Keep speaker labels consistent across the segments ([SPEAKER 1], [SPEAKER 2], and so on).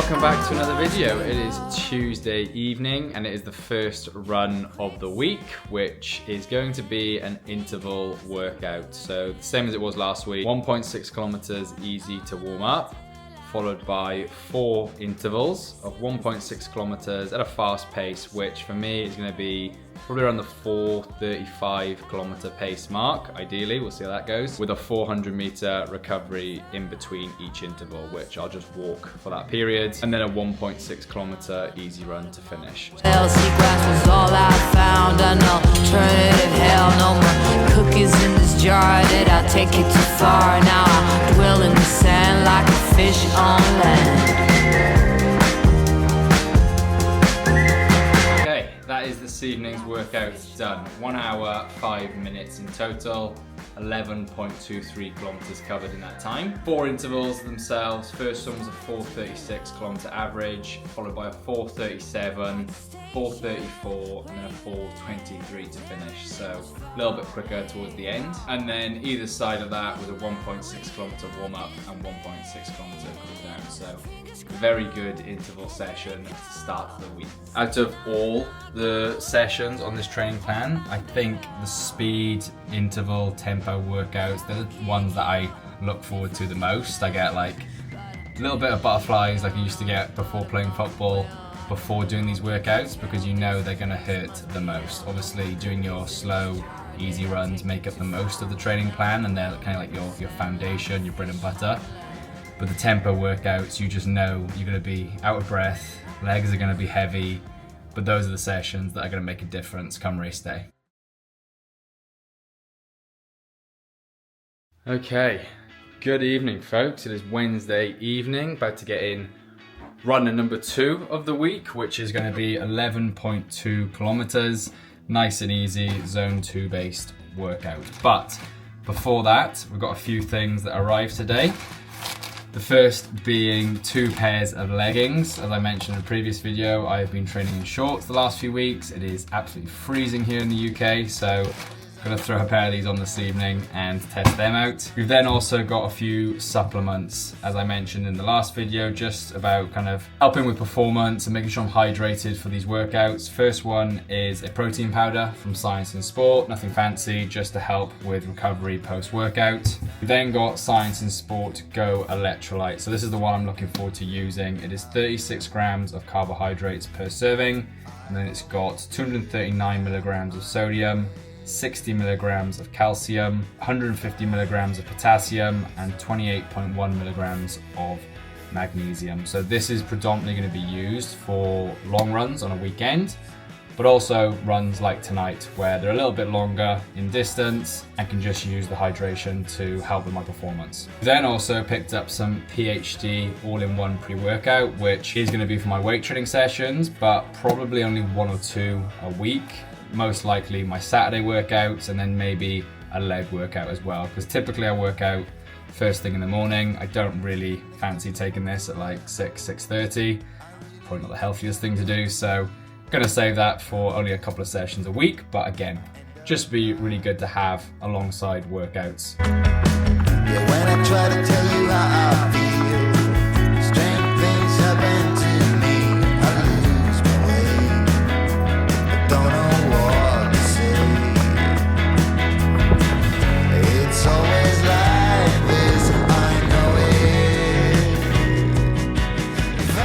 [SPEAKER 1] welcome back to another video. It is Tuesday evening and it is the first run of the week, which is going to be an interval workout. So the same as it was last week, 1.6 kilometers easy to warm up, followed by 4 intervals of 1.6 kilometers at a fast pace, which for me is going to be probably around the 4:35 kilometer pace mark. Ideally, we'll see how that goes, with a 400 meter recovery in between each interval, which I'll just walk for that period, and then a 1.6 kilometer easy run to finish.
[SPEAKER 2] Seagrass was all I found. An alternative hell, no more cookies in this jar that I'll take it too far. Now I dwell in the sand like a fish on land.
[SPEAKER 1] That is this evening's workout done. 1 hour, 5 minutes in total, 11.23 kilometers covered in that time. 4 intervals themselves. First one was a 4:36 kilometer average, followed by a 4:37, 4:34, and then a 4:23 to finish. So a little bit quicker towards the end. And then either side of that was a 1.6 kilometer warm up and 1.6 kilometer cool down. So very good interval session to start the week. Out of all the sessions on this training plan, I think the speed, interval, tempo workouts, they're the ones that I look forward to the most. I get like a little bit of butterflies like I used to get before playing football, before doing these workouts, because you know they're going to hurt the most. Obviously doing your slow, easy runs make up the most of the training plan, and they're kind of like your foundation, your bread and butter. But the tempo workouts, you just know you're going to be out of breath, legs are going to be heavy, but those are the sessions that are going to make a difference come race day. Okay, good evening folks. It is Wednesday evening, about to get in runner number 2 of the week, which is going to be 11.2 kilometers, nice and easy, zone 2 based workout. But before that, we've got a few things that arrived today. The first being 2 pairs of leggings. As I mentioned in a previous video, I've been training in shorts the last few weeks. It is absolutely freezing here in the UK, so I'm gonna throw a pair of these on this evening and test them out. We've then also got a few supplements, as I mentioned in the last video, just about kind of helping with performance and making sure I'm hydrated for these workouts. First one is a protein powder from Science in Sport, nothing fancy, just to help with recovery post-workout. We've then got Science in Sport Go Electrolyte. So this is the one I'm looking forward to using. It is 36 grams of carbohydrates per serving, and then it's got 239 milligrams of sodium, 60 milligrams of calcium, 150 milligrams of potassium, and 28.1 milligrams of magnesium. So this is predominantly going to be used for long runs on a weekend, but also runs like tonight where they're a little bit longer in distance and can just use the hydration to help with my performance. Then also picked up some PhD all-in-one pre-workout, which is going to be for my weight training sessions, but probably only 1 or 2 a week. Most likely my Saturday workouts, and then maybe a leg workout as well, because typically I work out first thing in the morning. I don't really fancy taking this at like 6:30. Probably not the healthiest thing to do, so I'm gonna save that for only a couple of sessions a week, but again, just be really good to have alongside workouts.
[SPEAKER 3] Yeah, when I try to tell you how I feel, strange things happen to me. I lose my way, I don't know what to say. It's always like this, I know it. If I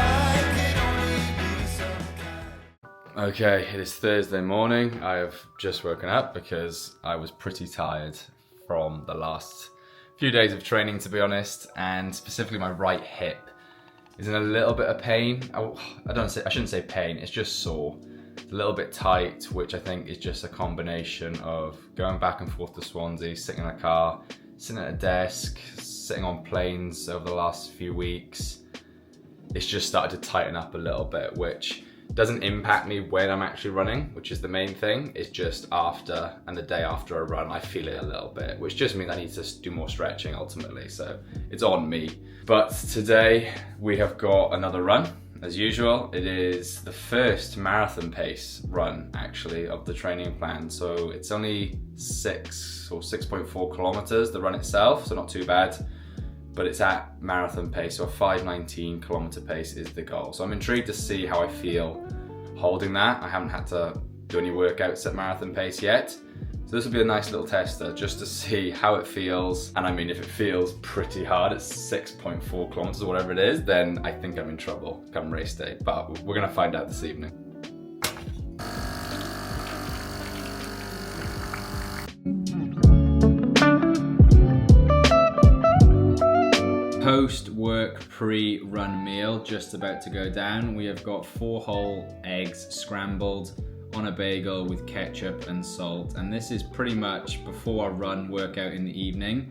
[SPEAKER 3] could only be so kind.
[SPEAKER 1] Okay, it is Thursday morning. I have just woken up because I was pretty tired from the last few days of training, to be honest, and specifically my right hip is in a little bit of pain. I shouldn't say pain, it's just sore. It's a little bit tight, which I think is just a combination of going back and forth to Swansea, sitting in a car, sitting at a desk, sitting on planes over the last few weeks. It's just started to tighten up a little bit, which doesn't impact me when I'm actually running, which is the main thing. It's just after and the day after a run, I feel it a little bit, which just means I need to do more stretching ultimately. So it's on me. But today we have got another run. As usual, it is the first marathon pace run actually of the training plan. So it's only 6 or 6.4 kilometers, the run itself, so not too bad. but it's at marathon pace, so a 5:19 kilometer pace is the goal. So I'm intrigued to see how I feel holding that. I haven't had to do any workouts at marathon pace yet. So this will be a nice little tester just to see how it feels. And I mean, if it feels pretty hard, it's 6.4 kilometers or whatever it is, then I think I'm in trouble come race day. But we're gonna find out this evening. Post-work pre-run meal just about to go down. We have got 4 whole eggs scrambled on a bagel with ketchup and salt, and this is pretty much before I run workout in the evening,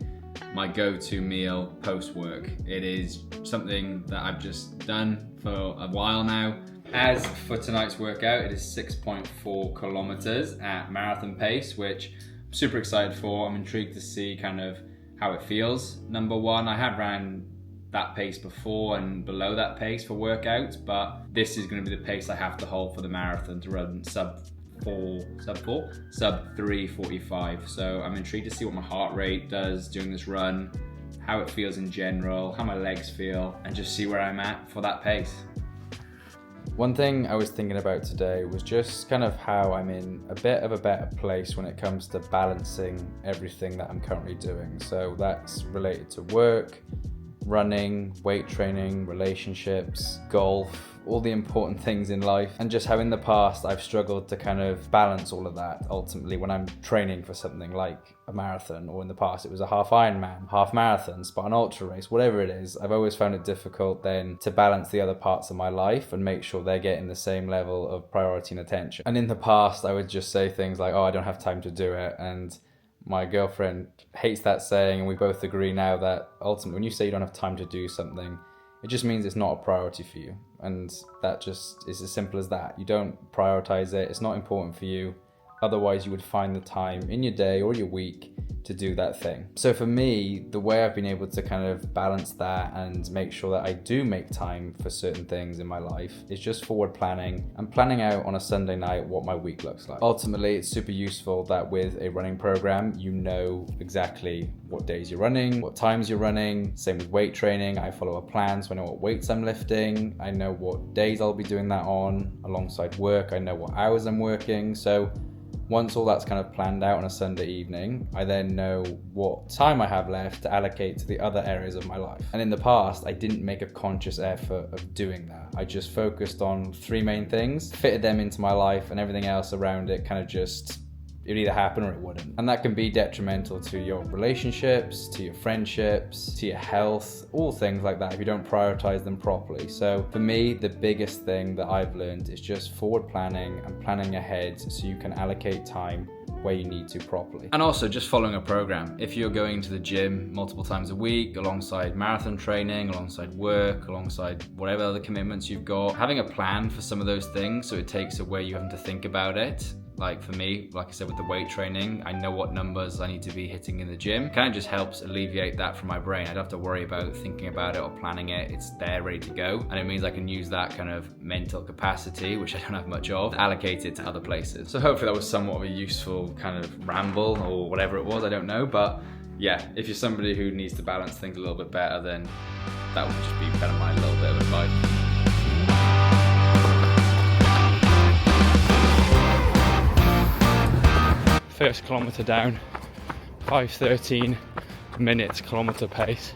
[SPEAKER 1] my go-to meal post-work. It is something that I've just done for a while now. As for tonight's workout, it is 6.4 kilometers at marathon pace, which I'm super excited for. I'm intrigued to see kind of how it feels. Number one, I had ran that pace before and below that pace for workouts, but this is going to be the pace I have to hold for the marathon to run sub 3:45. So I'm intrigued to see what my heart rate does during this run, how it feels in general, how my legs feel, and just see where I'm at for that pace. One thing I was thinking about today was just kind of how I'm in a bit of a better place when it comes to balancing everything that I'm currently doing. So that's related to work, running, weight training, relationships, golf, all the important things in life, and just how in the past I've struggled to kind of balance all of that ultimately when I'm training for something like a marathon, or in the past it was a half Ironman, half marathon, Spartan Ultra race, whatever it is. I've always found it difficult then to balance the other parts of my life and make sure they're getting the same level of priority and attention. And in the past I would just say things like, oh, I don't have time to do it, and my girlfriend hates that saying, and we both agree now that ultimately when you say you don't have time to do something, it just means it's not a priority for you. And that just is as simple as that. You don't prioritize it, it's not important for you. Otherwise you would find the time in your day or your week to do that thing. So for me, the way I've been able to kind of balance that and make sure that I do make time for certain things in my life is just forward planning and planning out on a Sunday night what my week looks like. Ultimately, it's super useful that with a running program, you know exactly what days you're running, what times you're running. Same with weight training. I follow a plan, so I know what weights I'm lifting. I know what days I'll be doing that on. Alongside work, I know what hours I'm working. So once all that's kind of planned out on a Sunday evening, I then know what time I have left to allocate to the other areas of my life. And in the past, I didn't make a conscious effort of doing that. I just focused on 3 main things, fitted them into my life, and everything else around it kind of just, it would either happen or it wouldn't. And that can be detrimental to your relationships, to your friendships, to your health, all things like that if you don't prioritize them properly. So for me, the biggest thing that I've learned is just forward planning and planning ahead so you can allocate time where you need to properly. And also just following a program. If you're going to the gym multiple times a week, alongside marathon training, alongside work, alongside whatever other commitments you've got, having a plan for some of those things so it takes away you having to think about it. Like for me, like I said, with the weight training, I know what numbers I need to be hitting in the gym. Kind of just helps alleviate that from my brain. I don't have to worry about thinking about it or planning it. It's there ready to go. And it means I can use that kind of mental capacity, which I don't have much of, to allocate it to other places. So hopefully that was somewhat of a useful kind of ramble or whatever it was, I don't know. But yeah, if you're somebody who needs to balance things a little bit better, then that would just be kind of my little bit of advice.
[SPEAKER 4] First kilometre down, 5:13 minutes kilometre pace.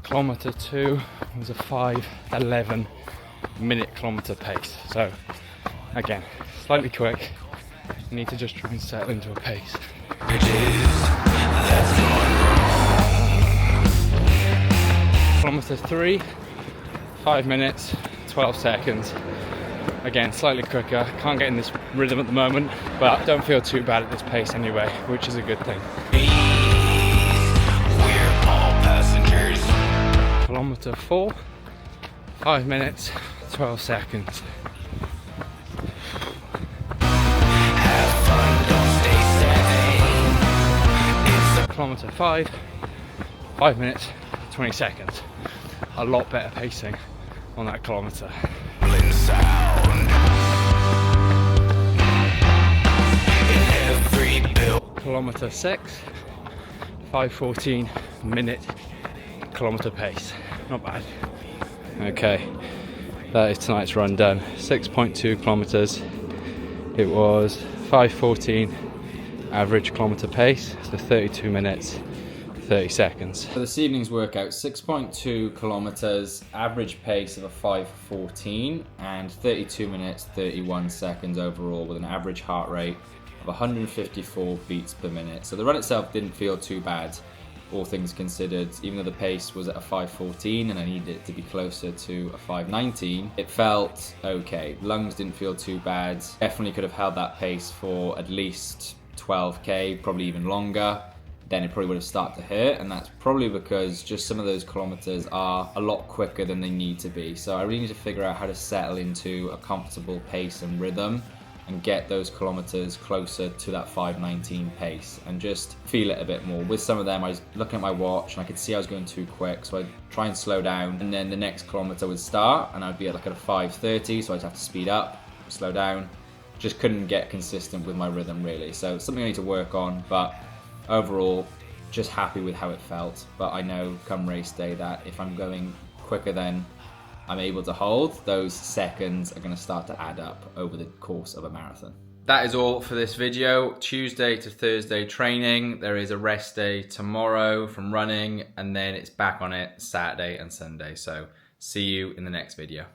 [SPEAKER 4] Kilometre 2 was a 5:11 minute kilometre pace. So again, slightly quick. You need to just try and settle into a pace. Kilometre 3, 5 minutes, 12 seconds. Again, slightly quicker. Can't get in this rhythm at the moment, but don't feel too bad at this pace anyway, which is a good thing. We're all passengers. Kilometre 4, 5 minutes, 12 seconds. Have fun, don't stay sad. Kilometre 5, 5 minutes, 20 seconds. A lot better pacing on that kilometre. Kilometre 6, 5:14 minute kilometer pace. Not bad. Okay, that is tonight's run done. 6.2 kilometers. It was 5:14 average kilometer pace, so 32 minutes 30 seconds.
[SPEAKER 1] For this evening's workout, 6.2 kilometers, average pace of a 5:14 and 32 minutes 31 seconds overall, with an average heart rate of 154 beats per minute. So the run itself didn't feel too bad, all things considered. Even though the pace was at a 5:14 and I needed it to be closer to a 5:19, it felt okay. Lungs didn't feel too bad. Definitely could have held that pace for at least 12k, probably even longer. Then it probably would have started to hurt, and that's probably because just some of those kilometers are a lot quicker than they need to be. So I really need to figure out how to settle into a comfortable pace and rhythm and get those kilometers closer to that 5:19 pace and just feel it a bit more. With some of them, I was looking at my watch and I could see I was going too quick, so I'd try and slow down, and then the next kilometer would start and I'd be at like a 5:30, so I'd have to speed up, slow down. Just couldn't get consistent with my rhythm really. So it's something I need to work on, but overall, just happy with how it felt. But I know come race day that if I'm going quicker than I'm able to hold, those seconds are going to start to add up over the course of a marathon. That is all for this video. Tuesday to Thursday training. There is a rest day tomorrow from running, and then it's back on it Saturday and Sunday. So see you in the next video.